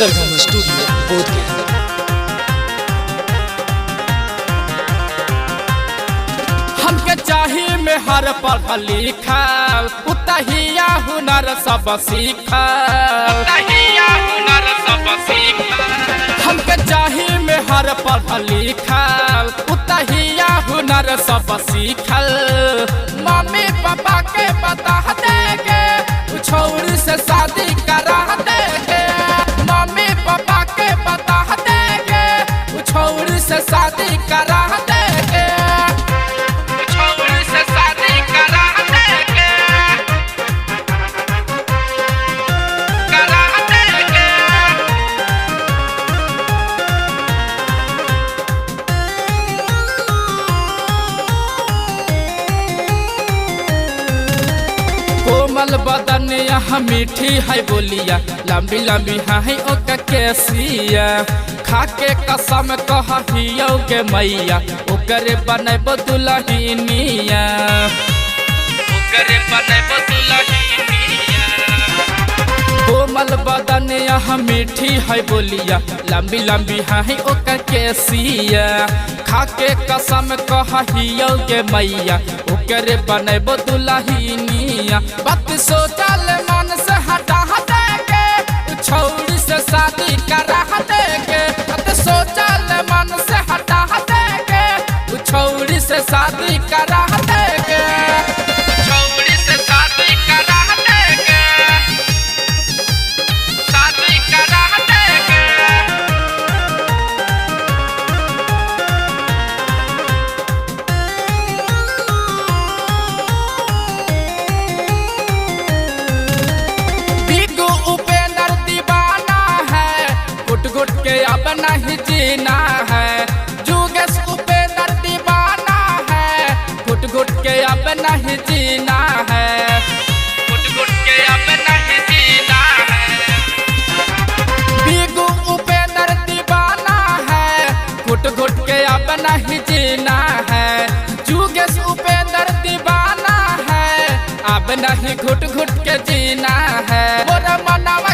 सरगम studio Bodhgaya. हमके चाहिए में हर पढ़ल लिखल उतहिया हुनर सब सीखल। हमके चाहिए में हर पढ़ल लिखल उतहिया हुनर सब सीखल। मम्मी पापा के बता देगे छोरी से शादी करा देगे। मम्मी पापा के बता देगे छोरी से शादी करा देगे। कोमल बदन यहाँ मीठी है बोलिया लंबी लंबी है ओका केसिया। खाके कसम कहियो के मैया ओकरे बनैब दुल्हनिया। कोमल बदन यहाँ मीठी है बोलिया लंबी लंबी है ओका केसिया। खाके कसम कहियो के मैया ओकरे बनैब दुल्हनिया। बात सोचल मन से हटा देगे छौरी से शादी करा देगे। बात सोचल मन से हटा देगे छौरी से शादी करा देगे। छौरी से शादी करा देगे। शादी करा देगे। घुट के अब नहीं जीना है। जुगेश उपेंद्र दीवाना है। घुट घुट के अब नहीं जीना है। घुट घुट के अब नहीं जीना है। बिगू उपेंद्र दीवाना है। घुट घुट के अब नहीं जीना है। जुगेश उपेंद्र दीवाना है। अब नहीं घुट घुट के जीना है। मोर मनवा